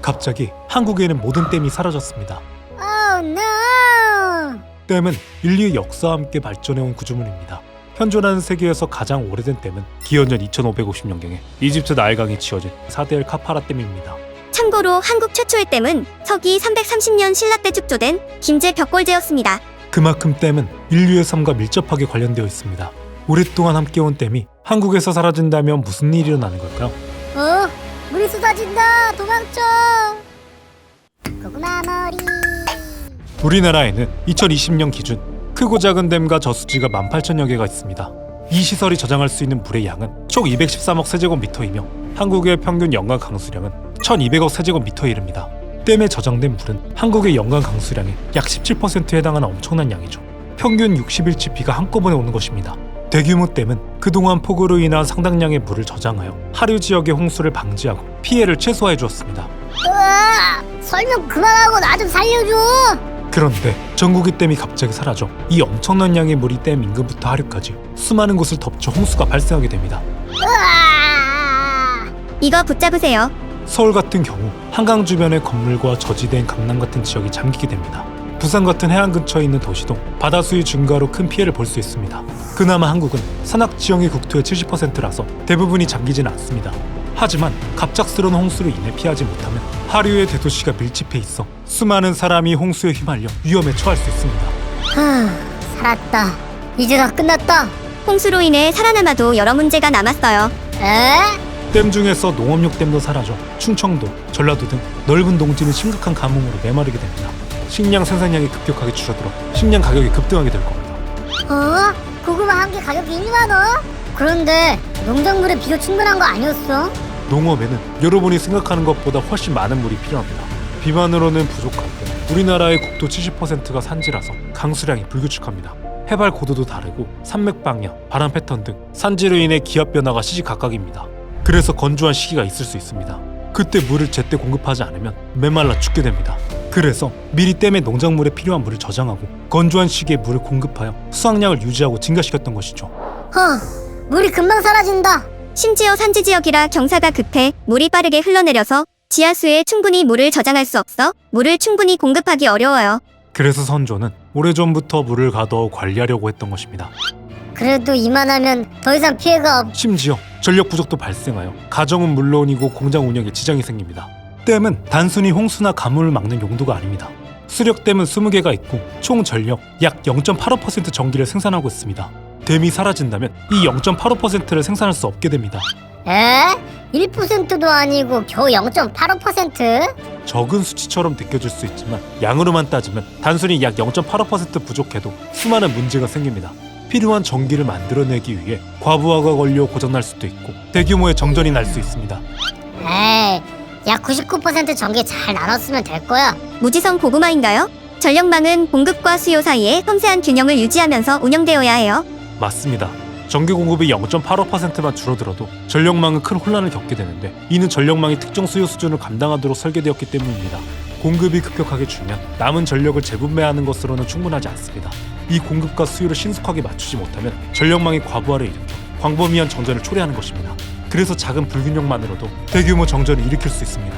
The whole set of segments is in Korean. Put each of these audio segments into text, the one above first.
갑자기 한국에는 모든 댐이 사라졌습니다. Oh no! 댐은 인류의 역사와 함께 발전해온 구조물입니다. 현존하는 세계에서 가장 오래된 댐은 기원전 2550년경에 이집트 나일강이 지어진 사데엘 카파라 댐입니다. 참고로 한국 최초의 댐은 서기 330년 신라 때 축조된 김제 벽골제였습니다. 그만큼 댐은 인류의 삶과 밀접하게 관련되어 있습니다. 오랫동안 함께온 댐이 한국에서 사라진다면 무슨 일이 일어나는 걸까요? 물이 쏟아진다! 도망쳐! 고구마 머리. 우리나라에는 2020년 기준 크고 작은 댐과 저수지가 18,000여 개가 있습니다. 이 시설이 저장할 수 있는 물의 양은 총 213억 세제곱미터이며 한국의 평균 연간 강수량은 1,200억 세제곱미터에 이릅니다. 댐에 저장된 물은 한국의 연간 강수량의 약 17%에 해당하는 엄청난 양이죠. 평균 60일치 비가 한꺼번에 오는 것입니다. 대규모 댐은 그동안 폭우로 인한 상당량의 물을 저장하여 하류 지역의 홍수를 방지하고 피해를 최소화해 주었습니다. 으아! 설명 그만하고 나 좀 살려줘! 그런데 전국의 댐이 갑자기 사라져 이 엄청난 양의 물이 댐 인근부터 하류까지 수많은 곳을 덮쳐 홍수가 발생하게 됩니다. 으아! 이거 붙잡으세요. 서울 같은 경우 한강 주변의 건물과 저지대인 강남 같은 지역이 잠기게 됩니다. 부산 같은 해안 근처에 있는 도시도 바다 수위 증가로 큰 피해를 볼 수 있습니다. 그나마 한국은 산악 지형이 국토의 70%라서 대부분이 잠기진 않습니다. 하지만 갑작스러운 홍수로 인해 피하지 못하면 하류의 대도시가 밀집해 있어 수많은 사람이 홍수에 휘말려 위험에 처할 수 있습니다. 살았다. 이제 다 끝났다. 홍수로 인해 살아남아도 여러 문제가 남았어요. 댐 중에서 농업용 댐도 사라져 충청도, 전라도 등 넓은 농지는 심각한 가뭄으로 메마르게 됩니다. 식량 생산량이 급격하게 줄어들어 식량 가격이 급등하게 될 겁니다. 고구마 한 개 가격이 1만 원? 그런데 농작물에 비료 충분한 거 아니었어? 농업에는 여러분이 생각하는 것보다 훨씬 많은 물이 필요합니다. 비만으로는 부족하고 우리나라의 국토 70%가 산지라서 강수량이 불규칙합니다. 해발 고도도 다르고 산맥 방향, 바람 패턴 등 산지로 인해 기압 변화가 시시각각입니다. 그래서 건조한 시기가 있을 수 있습니다. 그때 물을 제때 공급하지 않으면 메말라 죽게 됩니다. 그래서 미리 댐에 농작물에 필요한 물을 저장하고 건조한 시기에 물을 공급하여 수확량을 유지하고 증가시켰던 것이죠. 물이 금방 사라진다. 심지어 산지 지역이라 경사가 급해 물이 빠르게 흘러내려서 지하수에 충분히 물을 저장할 수 없어 물을 충분히 공급하기 어려워요. 그래서 선조는 오래전부터 물을 가둬 관리하려고 했던 것입니다. 그래도 이만하면 더 이상 피해가 심지어 전력 부족도 발생하여 가정은 물론이고 공장 운영에 지장이 생깁니다. 댐은 단순히 홍수나 가뭄을 막는 용도가 아닙니다. 수력댐은 20개가 있고 총 전력 약 0.85% 전기를 생산하고 있습니다. 댐이 사라진다면 이 0.85%를 생산할 수 없게 됩니다. 1%도 아니고 겨우 0.85%? 적은 수치처럼 느껴질 수 있지만 양으로만 따지면 단순히 약 0.85% 부족해도 수많은 문제가 생깁니다. 필요한 전기를 만들어내기 위해 과부하가 걸려 고장날 수도 있고 대규모의 정전이 날 수 있습니다. 약 99% 전기 잘 나눴으면 될 거야. 무지성 고구마인가요? 전력망은 공급과 수요 사이에 섬세한 균형을 유지하면서 운영되어야 해요. 맞습니다. 전기 공급이 0.85%만 줄어들어도 전력망은 큰 혼란을 겪게 되는데 이는 전력망이 특정 수요 수준을 감당하도록 설계되었기 때문입니다. 공급이 급격하게 줄면 남은 전력을 재분배하는 것으로는 충분하지 않습니다. 이 공급과 수요를 신속하게 맞추지 못하면 전력망이 과부하를 일으켜 광범위한 정전을 초래하는 것입니다. 그래서 작은 불균형만으로도 대규모 정전을 일으킬 수 있습니다.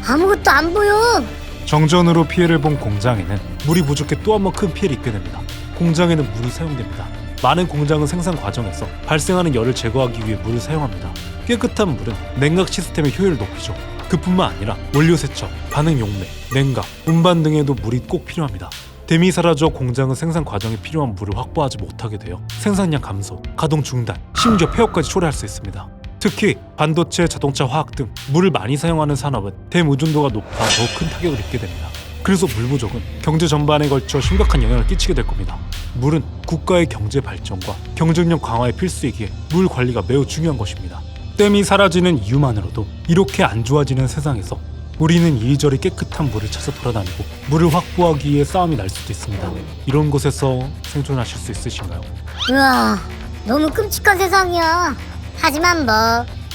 아무것도 안 보여. 정전으로 피해를 본 공장에는 물이 부족해 또 한 번 큰 피해를 입게 됩니다. 공장에는 물이 사용됩니다. 많은 공장은 생산 과정에서 발생하는 열을 제거하기 위해 물을 사용합니다. 깨끗한 물은 냉각 시스템의 효율을 높이죠. 그뿐만 아니라 원료 세척, 반응 용매, 냉각, 운반 등에도 물이 꼭 필요합니다. 댐이 사라져 공장은 생산 과정에 필요한 물을 확보하지 못하게 되어 생산량 감소, 가동 중단, 심지어 폐업까지 초래할 수 있습니다. 특히 반도체, 자동차, 화학 등 물을 많이 사용하는 산업은 댐 의존도가 높아 더욱 큰 타격을 입게 됩니다. 그래서 물 부족은 경제 전반에 걸쳐 심각한 영향을 끼치게 될 겁니다. 물은 국가의 경제 발전과 경쟁력 강화에 필수이기에 물 관리가 매우 중요한 것입니다. 댐이 사라지는 이유만으로도 이렇게 안 좋아지는 세상에서 우리는 이리저리 깨끗한 물을 찾아 돌아다니고 물을 확보하기 위해 싸움이 날 수도 있습니다. 이런 곳에서 생존하실 수 있으신가요? 우와, 너무 끔찍한 세상이야. 하지만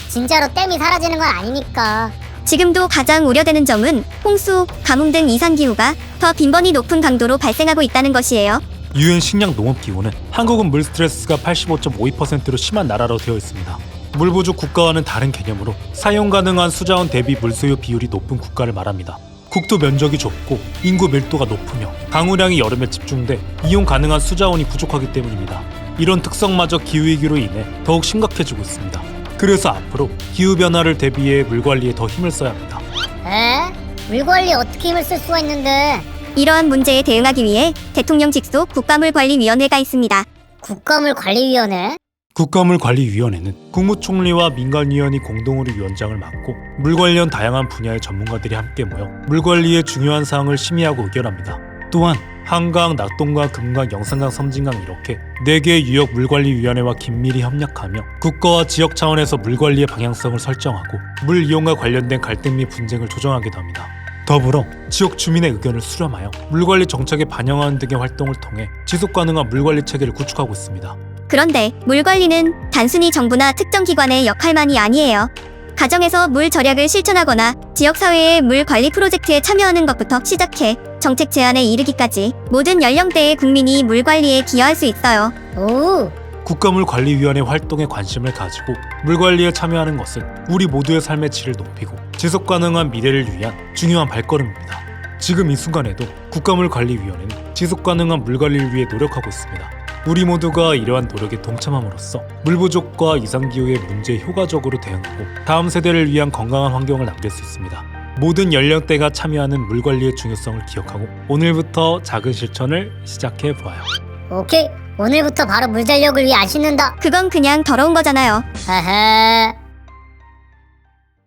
진짜로 댐이 사라지는 건 아니니까. 지금도 가장 우려되는 점은 홍수, 가뭄 등 이상기후가 더 빈번히 높은 강도로 발생하고 있다는 것이에요. 유엔 식량 농업 기구는 한국은 물 스트레스가 85.52%로 심한 나라로 되어 있습니다. 물 부족 국가와는 다른 개념으로 사용 가능한 수자원 대비 물 소요 비율이 높은 국가를 말합니다. 국토 면적이 좁고 인구 밀도가 높으며 강우량이 여름에 집중돼 이용 가능한 수자원이 부족하기 때문입니다. 이런 특성마저 기후위기로 인해 더욱 심각해지고 있습니다. 그래서 앞으로 기후변화를 대비해 물 관리에 더 힘을 써야 합니다. 물 관리에 어떻게 힘을 쓸 수가 있는데? 이러한 문제에 대응하기 위해 대통령 직속 국가물관리위원회가 있습니다. 국가물관리위원회? 국가물관리위원회는 국무총리와 민간위원이 공동으로 위원장을 맡고 물 관련 다양한 분야의 전문가들이 함께 모여 물 관리의 중요한 사항을 심의하고 의결합니다. 또한 한강, 낙동강, 금강, 영산강, 섬진강 이렇게 4개의 유역 물관리위원회와 긴밀히 협력하며 국가와 지역 차원에서 물 관리의 방향성을 설정하고 물 이용과 관련된 갈등 및 분쟁을 조정하기도 합니다. 더불어 지역 주민의 의견을 수렴하여 물관리 정책에 반영하는 등의 활동을 통해 지속가능한 물관리 체계를 구축하고 있습니다. 그런데 물 관리는 단순히 정부나 특정 기관의 역할만이 아니에요. 가정에서 물 절약을 실천하거나 지역사회의 물 관리 프로젝트에 참여하는 것부터 시작해 정책 제안에 이르기까지 모든 연령대의 국민이 물 관리에 기여할 수 있어요. 오, 국가물관리위원회 활동에 관심을 가지고 물관리에 참여하는 것은 우리 모두의 삶의 질을 높이고 지속가능한 미래를 위한 중요한 발걸음입니다. 지금 이 순간에도 국가물관리위원회는 지속가능한 물관리를 위해 노력하고 있습니다. 우리 모두가 이러한 노력에 동참함으로써 물 부족과 이상기후의 문제에 효과적으로 대응하고 다음 세대를 위한 건강한 환경을 남길 수 있습니다. 모든 연령대가 참여하는 물 관리의 중요성을 기억하고 오늘부터 작은 실천을 시작해 보아요. 오케이. 오늘부터 바로 물 전력을 위해 안 씻는다. 그건 그냥 더러운 거잖아요. 헤헤.